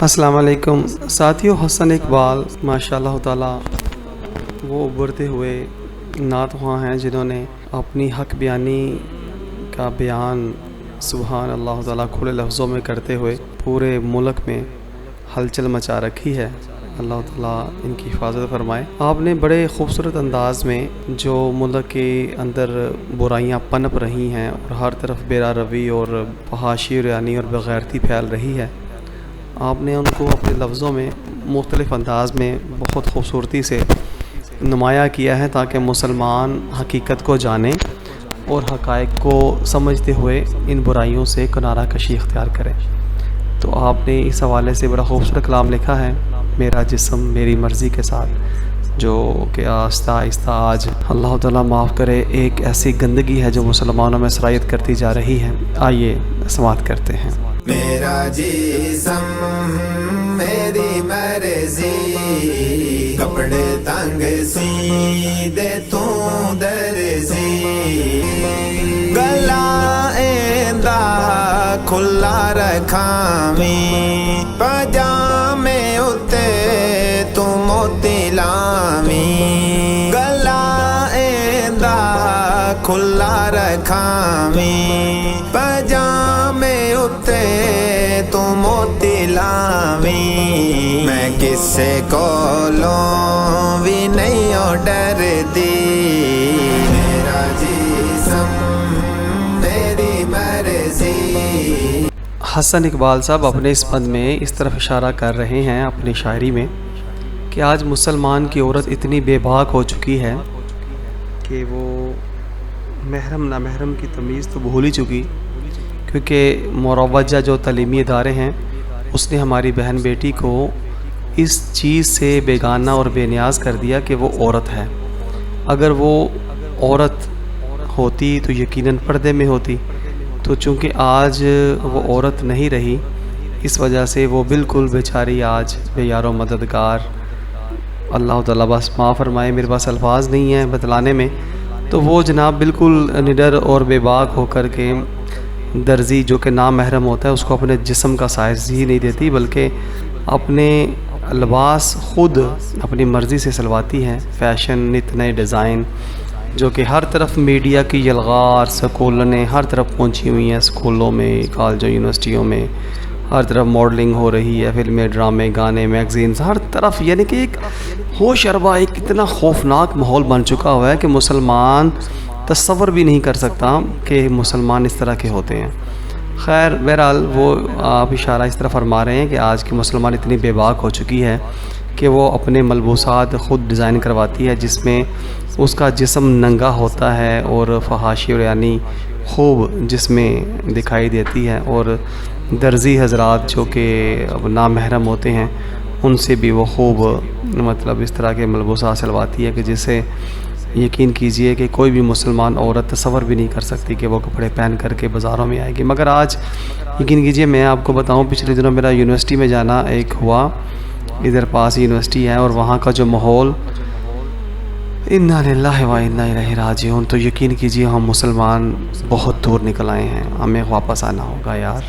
السلام علیکم ساتھیو، حسن اقبال ماشاء اللہ تعالیٰ وہ ابھرتے ہوئے نعت خواں ہیں جنہوں نے اپنی حق بیانی کا بیان سبحان اللہ تعالیٰ کھلے لفظوں میں کرتے ہوئے پورے ملک میں ہلچل مچا رکھی ہے۔ اللہ تعالیٰ ان کی حفاظت فرمائے۔ آپ نے بڑے خوبصورت انداز میں جو ملک کے اندر برائیاں پنپ رہی ہیں اور ہر طرف بیرا روی اور فحاشی اور یعنی اور بغیرتی پھیل رہی ہے، آپ نے ان کو اپنے لفظوں میں مختلف انداز میں بہت خوبصورتی سے نمایاں کیا ہے تاکہ مسلمان حقیقت کو جانیں اور حقائق کو سمجھتے ہوئے ان برائیوں سے کنارہ کشی اختیار کریں۔ تو آپ نے اس حوالے سے بڑا خوبصورت کلام لکھا ہے، میرا جسم میری مرضی کے ساتھ، جو کہ آہستہ آہستہ آج اللہ تعالیٰ معاف کرے ایک ایسی گندگی ہے جو مسلمانوں میں سرایت کرتی جا رہی ہے۔ آئیے سماعت کرتے ہیں۔ میرا جسم میری مرضی، کپڑے تنگ سی دے تو درزی، گلا ایندا کھلا رکھاویں، پجامے اتے تو موتی لاویں، گلا ایندا کھلا رکھاویں، پجامے اتے تو موتی لاویں، میں کسے کولوں بھی نہیں ہو ڈردی، میرا جسم میری مرضی۔ حسن اقبال صاحب اپنے اس بند میں اس طرف اشارہ کر رہے ہیں اپنی شاعری میں کہ آج مسلمان کی عورت اتنی بے باک ہو چکی ہے کہ وہ محرم نامحرم کی تمیز تو بھول ہی چکی، کیونکہ مروجہ جو تعلیمی ادارے ہیں اس نے ہماری بہن بیٹی کو اس چیز سے بیگانہ اور بے نیاز کر دیا کہ وہ عورت ہے۔ اگر وہ عورت ہوتی تو یقیناً پردے میں ہوتی، تو چونکہ آج وہ عورت نہیں رہی، اس وجہ سے وہ بالکل بیچاری آج بے یار و مددگار۔ اللہ تعالیٰ بس معاف فرمائے، میرے پاس الفاظ نہیں ہیں بتلانے میں، تو وہ جناب بالکل نڈر اور بے باک ہو کر کے درزی جو کہ نامحرم ہوتا ہے اس کو اپنے جسم کا سائز ہی نہیں دیتی، بلکہ اپنے لباس خود اپنی مرضی سے سلواتی ہیں۔ فیشن، نت نئے ڈیزائن جو کہ ہر طرف میڈیا کی یلغار سکولیں ہر طرف پہنچی ہوئی ہیں، اسکولوں میں، کالجوں، یونیورسٹیوں میں ہر طرف ماڈلنگ ہو رہی ہے، فلمیں، ڈرامے، گانے، میگزینز ہر طرف، یعنی کہ ایک ہوش اربا ایک اتنا خوفناک ماحول بن چکا ہوا ہے کہ مسلمان تصور بھی نہیں کر سکتا کہ مسلمان اس طرح کے ہوتے ہیں۔ خیر بہرحال وہ آپ اشارہ اس طرح فرما رہے ہیں کہ آج کی مسلمان اتنی بے باک ہو چکی ہے کہ وہ اپنے ملبوسات خود ڈیزائن کرواتی ہے جس میں اس کا جسم ننگا ہوتا ہے اور فحاشی اور یعنی خوب جس میں دکھائی دیتی ہے، اور درزی حضرات جو کہ نامحرم ہوتے ہیں ان سے بھی وہ خوب مطلب اس طرح کے ملبوسات سلواتی ہے کہ جسے یقین کیجئے کہ کوئی بھی مسلمان عورت تصور بھی نہیں کر سکتی کہ وہ کپڑے پہن کر کے بازاروں میں آئے گی۔ مگر آج یقین کیجئے میں آپ کو بتاؤں، پچھلے دنوں میرا یونیورسٹی میں جانا ایک ہوا، ادھر پاس یونیورسٹی ہے، اور وہاں کا جو ماحول انا للہ و انا الیہ راجعون، تو یقین کیجئے ہم مسلمان بہت دور نکل آئے ہیں، ہمیں واپس آنا ہوگا یار۔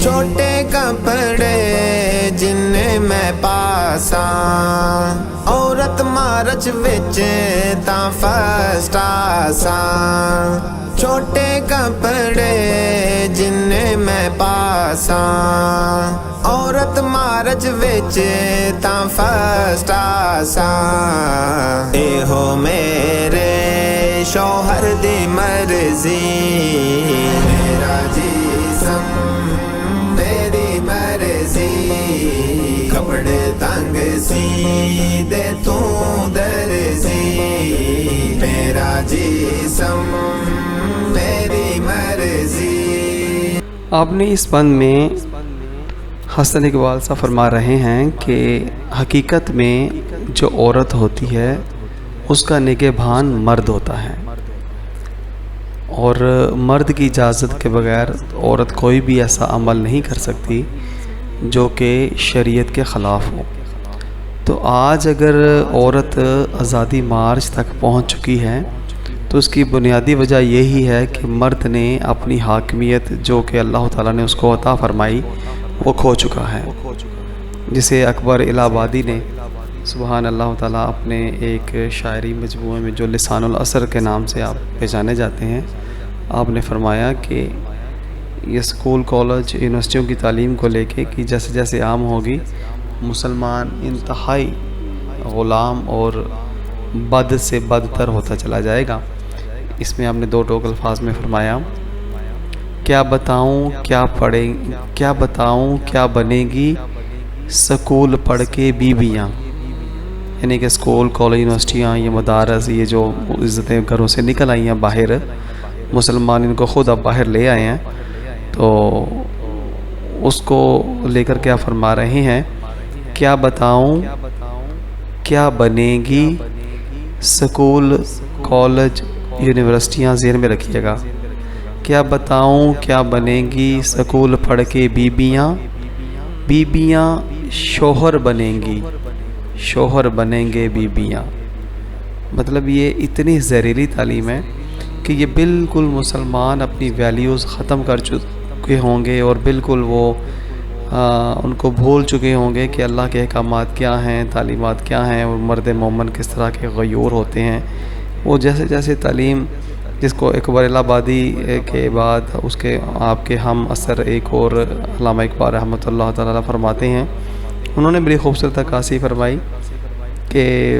چھوٹے کپڑے جن میں پاساں، عورت مارچ وچ تاں فرسٹ آساں، چھوٹے کپڑے جن میں پاساں، عورت مارچ وچ تاں فرسٹ آساں، اے ہو میرے شوہر دی مرضی، میرا جسم میری مرضی، کپڑے تنگ سی دے تو درزی، میرا جسم میری مرضی۔ آپ نے اس بند میں حسن اقبال صاحب فرما رہے ہیں کہ حقیقت میں جو عورت ہوتی ہے اس کا نگہبان مرد ہوتا ہے، اور مرد کی اجازت کے بغیر عورت کوئی بھی ایسا عمل نہیں کر سکتی جو کہ شریعت کے خلاف ہو۔ تو آج اگر عورت آزادی مارچ تک پہنچ چکی ہے تو اس کی بنیادی وجہ یہی ہے کہ مرد نے اپنی حاکمیت جو کہ اللہ تعالیٰ نے اس کو عطا فرمائی وہ کھو چکا ہے، جسے اکبر الہ آبادی نے سبحان اللہ تعالیٰ اپنے ایک شاعری مجموعے میں جو لسان العصر کے نام سے آپ پہچانے جاتے ہیں، آپ نے فرمایا کہ یہ اسکول کالج یونیورسٹیوں کی تعلیم کو لے کے کہ جیسے جیسے عام ہوگی مسلمان انتہائی غلام اور بد سے بدتر ہوتا چلا جائے گا۔ اس میں آپ نے 2 ٹوک الفاظ میں فرمایا، کیا بتاؤں کیا بنے گی سکول پڑھ کے بیویاں، یعنی کہ اسکول کالج یونیورسٹیاں یہ مدارس یہ جو عزتیں گھروں سے نکل آئی ہیں باہر، مسلمان ان کو خود اب باہر لے آئے ہیں، تو اس کو لے کر کیا فرما رہے ہیں، کیا بتاؤں کیا بنے گی سکول کالج یونیورسٹیاں، ذہن میں رکھیے گا، کیا بتاؤں کیا بنے گی سکول پڑھ کے بیبیاں شوہر بنیں گے بیبیاں۔ مطلب یہ اتنی زہریلی تعلیم ہے کہ یہ بالکل مسلمان اپنی ویلیوز ختم کر چکے ہوں گے، اور بالکل وہ ان کو بھول چکے ہوں گے کہ اللہ کے احکامات کیا ہیں، تعلیمات کیا ہیں، اور مرد مومن کس طرح کے غیور ہوتے ہیں۔ وہ جیسے جیسے تعلیم جس کو اکبر الہ آبادی کے بعد اس کے آپ کے ہم اثر ایک اور علامہ اقبال رحمۃ اللہ تعالیٰ فرماتے ہیں، انہوں نے بڑی خوبصورت عکاسی فرمائی کہ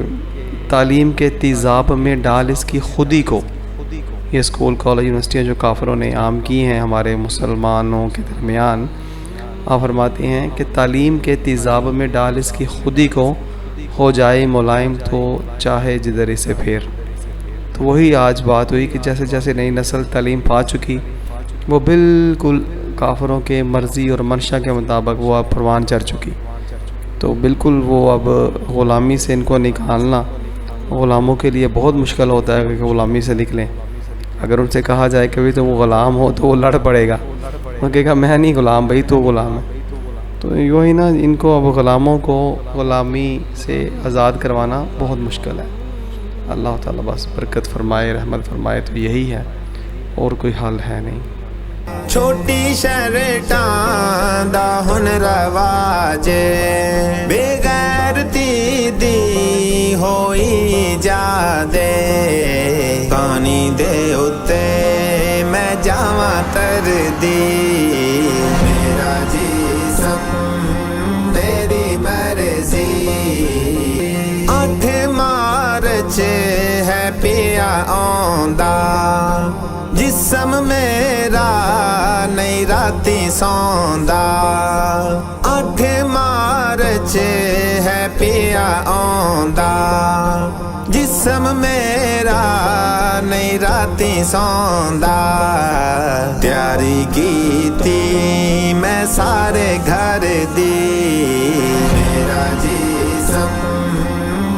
تعلیم کے تیزاب میں ڈال اس کی خودی کو، یہ اسکول کالج یونیورسٹیاں جو کافروں نے عام کی ہیں ہمارے مسلمانوں کے درمیان، آپ فرماتے ہیں کہ تعلیم کے تیزاب میں ڈال اس کی خودی کو، ہو جائے ملائم تو چاہے جدھر اسے پھیر۔ تو وہی آج بات ہوئی کہ جیسے جیسے نئی نسل تعلیم پا چکی، وہ بالکل کافروں کے مرضی اور منشا کے مطابق وہ اب پروان چڑھ چکی، تو بالکل وہ اب غلامی سے ان کو نکالنا غلاموں کے لیے بہت مشکل ہوتا ہے کہ غلامی سے نکلیں۔ اگر ان سے کہا جائے کہ تو وہ غلام ہو تو وہ لڑ پڑے گا، وہ کہے گا میں نہیں غلام بھائی تو غلام ہے۔ تو یوں ہی نا ان کو اب غلاموں کو غلامی سے آزاد کروانا بہت مشکل ہے۔ اللہ تعالیٰ بس برکت فرمائے، رحمت فرمائے، تو یہی ہے، اور کوئی حل ہے نہیں۔ چھوٹی شرٹاں دا ہن رواج بے غیرتی دی ہوئی جا دے، کانی دے اتے میں جاواں تر دی، میرا جسم تیری مرضی، 8 مارچ ہے پیا آندا، جسم میرا نہیں راتی سوندا، 8 مارچ ہے پیا آندا، جسم میرا نہیں راتی سوندا، تیاری کیتی میں سارے گھر دی، میرا جسم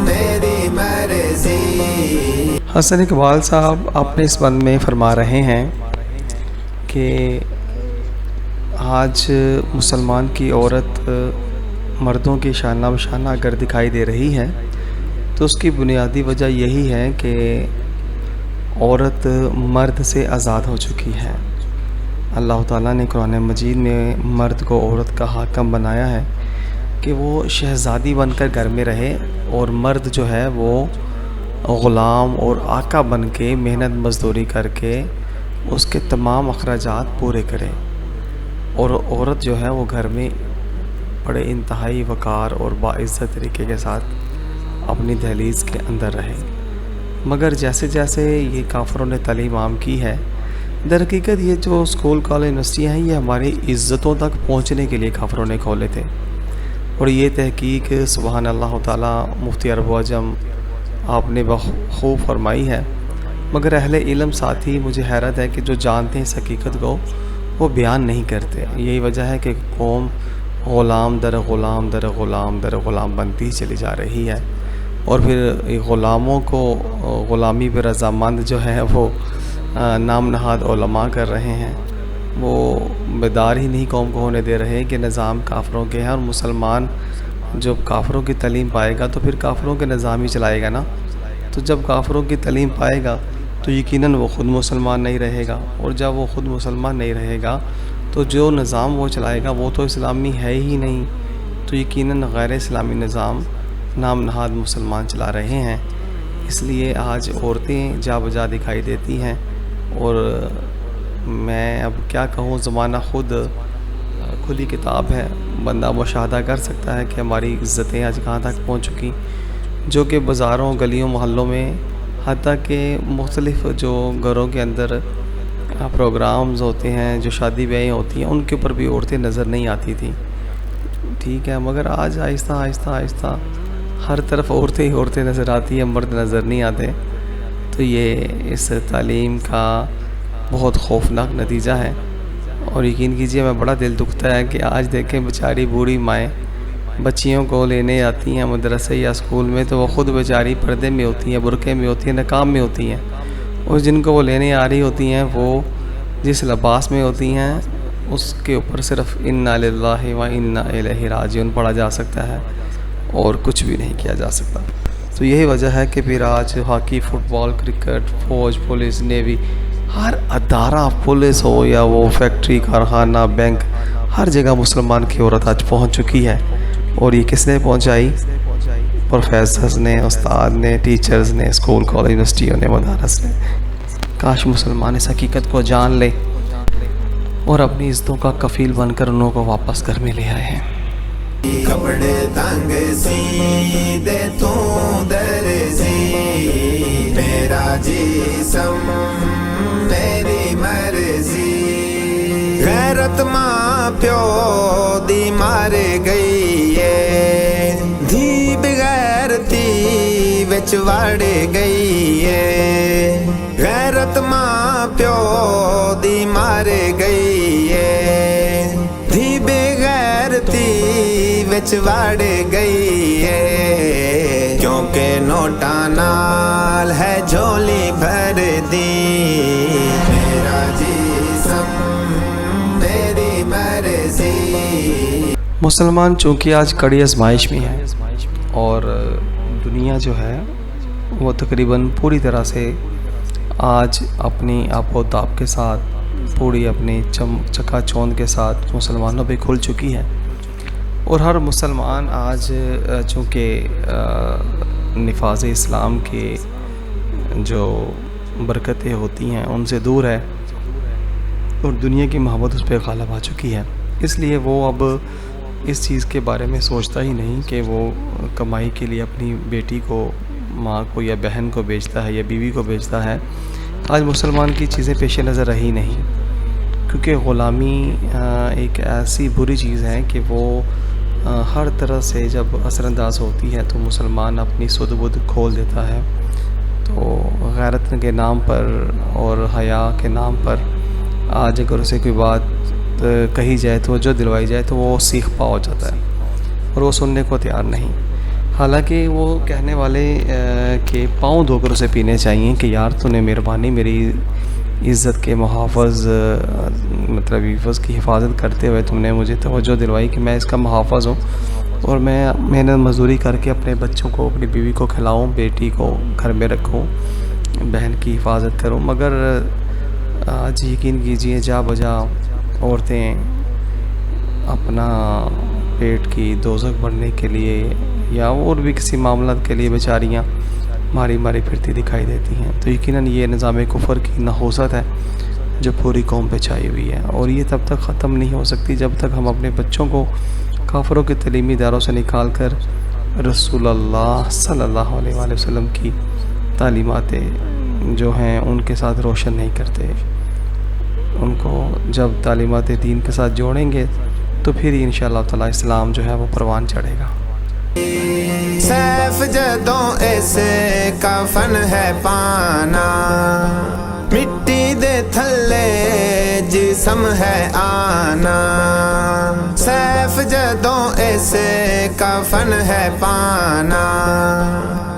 تیری مرضی۔ حسن اقبال صاحب اپنے اس بند میں فرما رہے ہیں کہ آج مسلمان کی عورت مردوں کی شانہ بشانہ اگر دکھائی دے رہی ہے تو اس کی بنیادی وجہ یہی ہے کہ عورت مرد سے آزاد ہو چکی ہے۔ اللہ تعالیٰ نے قرآن مجید میں مرد کو عورت کا حاکم بنایا ہے کہ وہ شہزادی بن کر گھر میں رہے، اور مرد جو ہے وہ غلام اور آقا بن کے محنت مزدوری کر کے اس کے تمام اخراجات پورے کرے، اور عورت جو ہے وہ گھر میں بڑے انتہائی وقار اور باعزت طریقے کے ساتھ اپنی دہلیز کے اندر رہے۔ مگر جیسے جیسے یہ کافروں نے تعلیم عام کی ہے، در حقیقت یہ جو اسکول کالج یونیورسٹیاں ہیں یہ ہماری عزتوں تک پہنچنے کے لیے کافروں نے کھولے تھے، اور یہ تحقیق سبحان اللہ تعالیٰ مفتی عرب و عجم آپ نے بخوب فرمائی ہے۔ مگر اہل علم ساتھی مجھے حیرت ہے کہ جو جانتے ہیں اس حقیقت کو وہ بیان نہیں کرتے۔ یہی وجہ ہے کہ قوم غلام در غلام در غلام در غلام بنتی چلی جا رہی ہے، اور پھر غلاموں کو غلامی پہ رضامند جو ہے وہ نام نہاد علماء کر رہے ہیں، وہ بیدار ہی نہیں قوم کو ہونے دے رہے کہ نظام کافروں کے ہیں، اور مسلمان جب کافروں کی تعلیم پائے گا تو پھر کافروں کے نظام ہی چلائے گا نا۔ تو جب کافروں کی تعلیم پائے گا تو یقیناً وہ خود مسلمان نہیں رہے گا، اور جب وہ خود مسلمان نہیں رہے گا تو تو جو نظام وہ چلائے گا وہ تو اسلامی ہے ہی نہیں، تو یقیناً غیر اسلامی نظام نام نہاد مسلمان چلا رہے ہیں۔ اس لیے آج عورتیں جا بجا دکھائی دیتی ہیں، اور میں اب کیا کہوں، زمانہ خود کھلی کتاب ہے، بندہ مشاہدہ کر سکتا ہے کہ ہماری عزتیں آج کہاں تک پہنچ چکی، جو کہ بازاروں گلیوں محلوں میں، حتیٰ کہ مختلف جو گھروں کے اندر پروگرامز ہوتے ہیں، جو شادی بیاہیں ہوتی ہیں، ان کے اوپر بھی عورتیں نظر نہیں آتی تھیں، ٹھیک ہے، مگر آج آہستہ آہستہ آہستہ ہر طرف عورتیں ہی عورتیں نظر آتی ہیں، مرد نظر نہیں آتے۔ تو یہ اس تعلیم کا بہت خوفناک نتیجہ ہے، اور یقین کیجئے میں بڑا دل دکھتا ہے کہ آج دیکھیں بیچاری بوڑھی مائیں بچیوں کو لینے آتی ہیں مدرسے یا اسکول میں، تو وہ خود بیچاری پردے میں ہوتی ہیں، برقعے میں ہوتی ہیں، نقاب میں ہوتی ہیں، اور جن کو وہ لینے آ رہی ہوتی ہیں وہ جس لباس میں ہوتی ہیں اس کے اوپر صرف انا للہ و انا الیہ راجعون پڑھا جا سکتا ہے، اور کچھ بھی نہیں کیا جا سکتا۔ تو یہی وجہ ہے کہ پھر آج ہاکی، فٹ بال، کرکٹ، فوج، پولیس، نیوی، ہر ادارہ، پولیس ہو یا وہ فیکٹری، کارخانہ، بینک، ہر جگہ مسلمان کی عورت آج پہنچ چکی ہے۔ اور یہ کس نے پہنچائی؟ پروفیسرز نے، استاد نے، ٹیچرز نے، اسکول، کالج، یونیورسٹیوں نے، مدارس نے۔ کاش مسلمان اس حقیقت کو جان لے اور اپنی عزتوں کا کفیل بن کر انہوں کو واپس گھر میں لے آئے ہیں۔ کپڑے تنگ سی دے تو درزی، میرا جسم میری مرضی، غیرت ماں پیو دی مارے گئی ہے، دھی بغیرتی وچ واڑے گئی ہے، غیرت ماں پیو دی مارے گئی ہے، دھی بغیرتی وچ واڑے گئی ہے، کیونکہ نوٹاں نال ہے جھولی بھر دی، میرا جسم میری مرضی۔ مسلمان چونکہ آج کڑی آزمائش میں ہے، اور دنیا جو ہے وہ تقریباً پوری طرح سے آج اپنی آپ و تاب کے ساتھ، پوری اپنی چکا چوند کے ساتھ مسلمانوں پہ کھل چکی ہے، اور ہر مسلمان آج چونکہ نفاذ اسلام کے جو برکتیں ہوتی ہیں ان سے دور ہے، اور دنیا کی محبت اس پہ غالب آ چکی ہے، اس لیے وہ اب اس چیز کے بارے میں سوچتا ہی نہیں کہ وہ کمائی کے لیے اپنی بیٹی کو، ماں کو یا بہن کو بیچتا ہے یا بیوی کو بیچتا ہے۔ آج مسلمان کی چیزیں پیش نظر رہی نہیں، کیونکہ غلامی ایک ایسی بری چیز ہے کہ وہ ہر طرح سے جب اثر انداز ہوتی ہے تو مسلمان اپنی سد بد کھول دیتا ہے، تو غیرت کے نام پر اور حیا کے نام پر آج اگر اسے کوئی بات کہی جائے، تو جو دلوائی جائے، تو وہ سیخ پا ہو جاتا ہے، اور وہ سننے کو تیار نہیں، حالانکہ وہ کہنے والے کے پاؤں دھو کر اسے پینے چاہیے کہ یار تو نے مہربانی میری عزت کے محافظ، مطلب عفظ کی حفاظت کرتے ہوئے تم نے مجھے توجہ دلوائی کہ میں اس کا محافظ ہوں، اور میں محنت مزدوری کر کے اپنے بچوں کو، اپنی بیوی کو کھلاؤں، بیٹی کو گھر میں رکھوں، بہن کی حفاظت کروں، مگر آج یقین کیجئے جا بجا عورتیں اپنا پیٹ کی دوزخ بھرنے کے لیے یا اور بھی کسی معاملات کے لیے بیچاریاں ماری ماری پھرتی دکھائی دیتی ہیں، تو یقیناً یہ نظام کفر کی نحوست ہے جو پوری قوم پہ چھائی ہوئی ہے، اور یہ تب تک ختم نہیں ہو سکتی جب تک ہم اپنے بچوں کو کافروں کے تعلیمی اداروں سے نکال کر رسول اللہ صلی اللہ علیہ وآلہ وسلم کی تعلیمات جو ہیں ان کے ساتھ روشن نہیں کرتے۔ ان کو جب تعلیمات دین کے ساتھ جوڑیں گے تو پھر ہی انشاءاللہ تعالی اسلام جو ہے وہ پروان چڑھے گا۔ سیف جدوں ایسے کفن ہے پانا، مٹی دے تھلے جسم ہے آنا، سیف جدوں ایسے کفن ہے پانا،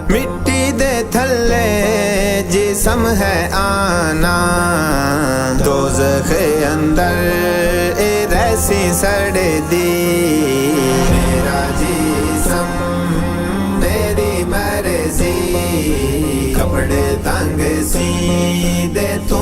مٹی دے تھلے جسم ہے آنا، دوزخ اندر اے ریسی سڑ دی، میرا جسم میری مرضی، کپڑے تنگ سی دے تو